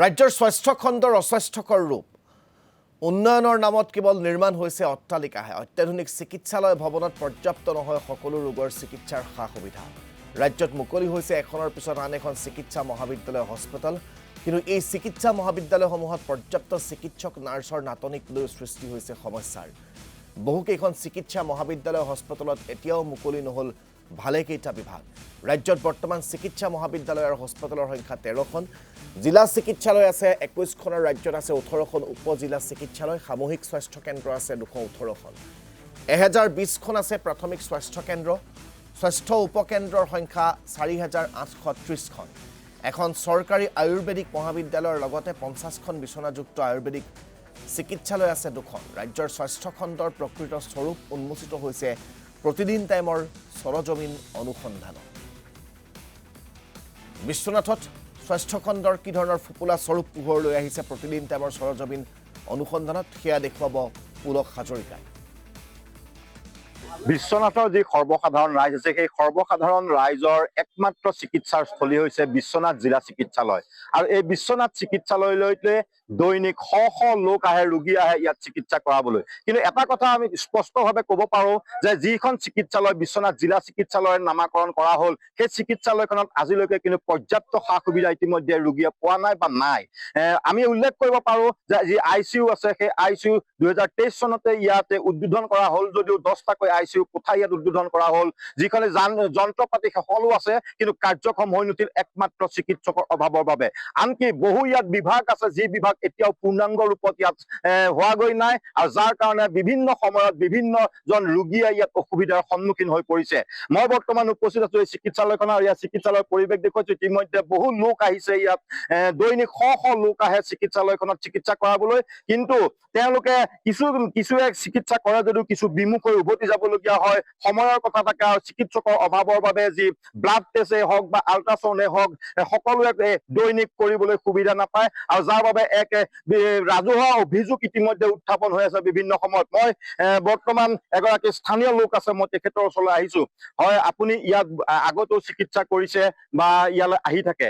ৰাজ্যৰ স্বাস্থ্য খণ্ডৰ অস্বাস্থ্যকৰ ৰূপ উন্নয়নৰ নামত কেৱল নিৰ্মাণ হৈছে অট্টালিকাহে অত্যাধুনিক চিকিৎসালয় ভৱনত পৰ্যাপ্ত নহয় সকলো ৰোগৰ চিকিৎসাৰ সা-সুবিধা ৰাজ্যত মুকলি হৈছে এখনৰ পিছত আন এখন চিকিৎসা মহাবিদ্যালয় হস্পিটেল কিন্তু এই চিকিৎসা মহাবিদ্যালয়সমূহত পৰ্যাপ্ত চিকিৎসক নাৰ্ছৰ নাটনিক লৈ সৃষ্টি হৈছে সমস্যাৰ বহুকেইখন চিকিৎসা মহাবিদ্যালয় হস্পিটেলত এতিয়াও মুকলি নহল ভালেকেইটা বিভাগ ৰাজ্যত বৰ্তমান চিকিৎসা মহাবিদ্যালয় আৰু হস্পিটেলৰ সংখ্যা 13খন জিলা চিকিৎসালয় আছে 21খনৰ ৰাজ্যত আছে 18খন উপজিলা চিকিৎসালয় সামূহিক স্বাস্থ্য কেন্দ্ৰ আছে 218খন 1020খন আছে প্ৰাথমিক স্বাস্থ্য কেন্দ্ৰ স্বাস্থ্য উপকেন্দ্ৰৰ সংখ্যা 4830খন এখন চৰকাৰী আয়ুৰ্বেদিক মহাবিদ্যালয়ৰ লগতে 50খন বিছনাযুক্ত আয়ুৰ্বেদিক চিকিৎসালয় আছে দুখন ৰাজ্যৰ স্বাস্থ্য খণ্ডৰ প্ৰকৃত স্বৰূপ উন্মোচিত হৈছে প্ৰতিদিন টাইমৰ সৰজমিন অনুসন্ধান বিশ্বনাথত স্বাস্থ্য খণ্ডৰ কি ধৰণৰ ফুপুলা স্বৰূপ পোহৰলৈ আহিছে প্ৰতিদিন টাইমৰ সৰজমিন অনুসন্ধানত সেয়া দেখুৱাব পুলক হাজৰিকাই বিশ্বনাথৰ যি সৰ্বসাধাৰণ ৰাইজ আছে সেই সৰ্বসাধাৰণ ৰাইজৰ একমাত্ৰ চিকিৎসাৰ স্থলী হৈছে বিশ্বনাথ জিলা চিকিৎসালয় আৰু এই বিশ্বনাথ চিকিৎসালয়লৈতে দৈনিক শ শ লোক আহে ৰোগী আহে ইয়াত চিকিৎসা কৰাবলৈ কিন্তু এটা কথা আমি স্পষ্টভাৱে ক'ব পাৰোঁ যে যিখন চিকিৎসালয় বিশ্বনাথ জিলা চিকিৎসালয়ৰ নামাকৰণ কৰা হ'ল সেই চিকিৎসালয়খনত আজিলৈকে কিন্তু পৰ্যাপ্ত সা সুবিধা ইতিমধ্যে ৰোগীয়ে পোৱা নাই বা নাই আমি উল্লেখ কৰিব পাৰোঁ যে যি ICU আছে সেই ICU 2023 চনতে ইয়াতে উদ্বোধন কৰা হ'ল যদিও 10টাকৈ ICU কোঠা ইয়াত উদ্বোধন কৰা হ'ল যিখনে যন্ত্ৰপাতি সকলো আছে কিন্তু কাৰ্যক্ষম হৈ নুঠিল একমাত্ৰ চিকিৎসকৰ অভাৱৰ বাবে আনকি বহু ইয়াত বিভাগ আছে যি বিভাগ এতিয়াও পূৰ্ণাংগ ৰূপত ইয়াত হোৱাগৈ নাই আৰু যাৰ কাৰণে বিভিন্ন সময়ত বিভিন্নজন ৰোগীয়ে ইয়াত অসুবিধাৰ সন্মুখীন হৈ পৰিছে মই বৰ্তমান উপস্থিত আছো এই চিকিৎসালয়খন আৰু ইয়াৰ চিকিৎসালয়ৰ পৰিৱেশ দেখুৱাইছো ইতিমধ্যে বহু লোক আহিছে ইয়াত দৈনিক শ শ লোক আহে চিকিৎসালয়খনত চিকিৎসা কৰাবলৈ কিন্তু তেওঁলোকে কিছুৱে চিকিৎসা কৰে যদিও কিছু বিমুখ হৈ উভতি যাবলগীয়া হয় সময়ৰ কথা থাকে আৰু চিকিৎসকৰ অভাৱৰ বাবে যি ব্লাড টেষ্টে হওক বা আল্ট্ৰাচাউণ্ডে হওক সকলোৱে দৈনিক কৰিবলৈ সুবিধা নাপায় আৰু যাৰ বাবে এক ৰাজহুৱা অভিযোগ ইতিমধ্যে উত্থাপন হৈ আছে বিভিন্ন সময়ত মই বৰ্তমান এগৰাকী স্থানীয় লোক আছে মই তেখেতৰ ওচৰলৈ আহিছো হয় আপুনি ইয়াত আগতেও চিকিৎসা কৰিছে বা ইয়ালৈ আহি থাকে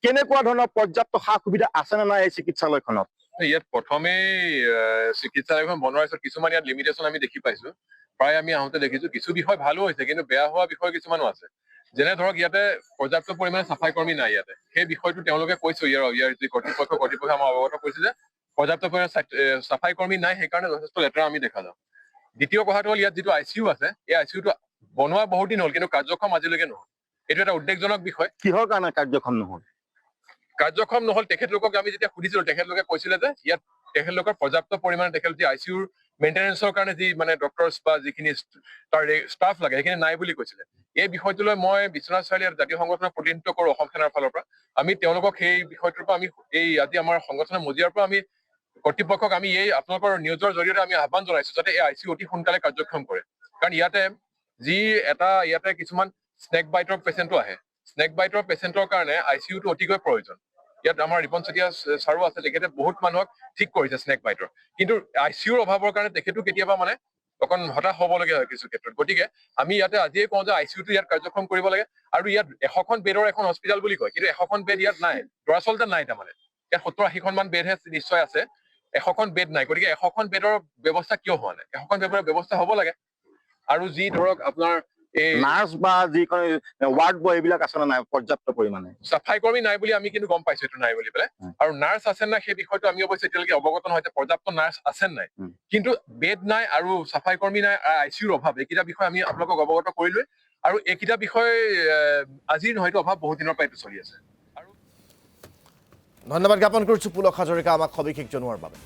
কেনেকুৱা ধৰণৰ পৰ্যাপ্ত সা সুবিধা আছে নে নাই এই চিকিৎসালয়খনত ইয়াত প্ৰথমে চিকিৎসালয়খন বনোৱাৰ পিছত কিছুমান ইয়াত লিমিটেশ্যন আমি দেখি পাইছো প্ৰায় আমি আহোঁতে দেখিছো কিছু বিষয় ভালো হৈছে কিন্তু বেয়া হোৱা বিষয় কিছুমানো আছে যেনে ধৰক ইয়াতে পৰ্যাপ্ত পৰিমাণে চাফাই কৰ্মী নাই ইয়াতে সেই বিষয়টো তেওঁলোকে কৈছো ইয়াৰ যি কৰ্তৃপক্ষ আমাৰ অৱগত কৰিছে যে পৰ্যাপ্ত পৰিমাণে চাফাই কৰ্মী নাই সেইকাৰণে যথেষ্ট লেতেৰা আমি দেখা যাওঁ দ্বিতীয় কথাটো হ'ল ইয়াত যিটো ICU আছে এই ICUটো বনোৱা বহুত দিন হ'ল কিন্তু কাৰ্যক্ষম আজিলৈকে নহল এইটো এটা উদ্বেগজনক বিষয় কিহৰ কাৰণে কাৰ্যক্ষম নহল তেখেতলোকক আমি যেতিয়া সুধিছিলো তেখেতলোকে কৈছিলে যে ইয়াত তেখেতলোকৰ পৰ্যাপ্ত পৰিমাণে তেখেতলোকে ICUৰ মেইনটেনেন্সৰ কাৰণে যি মানে ডক্টৰছ বা যিখিনি তাৰ ষ্টাফ লাগে সেইখিনি নাই বুলি কৈছিলে এই বিষয়টোলৈ মই বিশ্বনাথ চাৰিআলিৰ জাতীয় সংগঠনক প্ৰতিনিধিত্ব কৰোঁ অসম সেনাৰ ফালৰ পৰা আমি তেওঁলোকক সেই বিষয়টোৰ পৰা আমি এই আজি আমাৰ সংগঠনৰ মজিয়াৰ পৰা আমি কৰ্তৃপক্ষক আমি এই আপোনালোকৰ নিউজৰ জৰিয়তে আমি আহ্বান জনাইছো যাতে এই ICU অতি সোনকালে কাৰ্যক্ষম কৰে কাৰণ ইয়াতে কিছুমান স্নেক বাইটৰ পেচেণ্টো আহে স্নেক বাইটৰ পেচেণ্টৰ কাৰণে ICUটো অতিকৈ প্ৰয়োজন ইয়াত আমাৰ ৰিপন চেতিয়া ছাৰো আছে তেখেতে বহুত মানুহক ঠিক কৰিছে স্নেক বাইটৰ কিন্তু ICUৰ অভাৱৰ কাৰণে তেখেতো কেতিয়াবা মানে অকণ হতাশ হ'বলগীয়া হয় কিছু ক্ষেত্ৰত গতিকে আমি ইয়াতে আজিয়ে কওঁ যে ICUটো ইয়াত কাৰ্যক্ষম কৰিব লাগে আৰু ইয়াত 100খন বেডৰ এখন হস্পিটেল বুলি কয় কিন্তু 100খন বেড ইয়াত নাই দৰাচলতে নাই তাৰমানে ইয়াত 70-80খন মান বেডহে নিশ্চয় আছে 100খন বেড নাই গতিকে 100খন বেডৰ ব্যৱস্থা কিয় হোৱা নাই 100খন বেডৰ ব্যৱস্থা হ'ব লাগে আৰু যি ধৰক আপোনাৰ নাৰ্ছ বা যিখন ৱাৰ্ড বয় এইবিলাক আছে নে নাই পৰ্যাপ্ত পৰিমাণে চাফাই কৰ্মী নাই বুলি আমি কিন্তু গম পাইছো এইটো নাই বুলি পেলাই আৰু নাৰ্ছ আছে নাই সেই বিষয়টো আমি অৱশ্যে এতিয়ালৈকে অৱগত নহয় যে পৰ্যাপ্ত নাৰ্ছ আছে নাই কিন্তু বেড নাই আৰু চাফাই কৰ্মী নাই ICUৰ অভাৱ এইকেইটা বিষয় আমি আপোনালোকক অৱগত কৰিলোৱে আৰু এইকেইটা বিষয় আজিৰ নহয়তো অভাৱ বহুত দিনৰ পৰা এইটো চলি আছে ধন্যবাদ জ্ঞাপন কৰিছো পুলক হাজৰিকা আমাক সবিশেষ জনোৱাৰ বাবে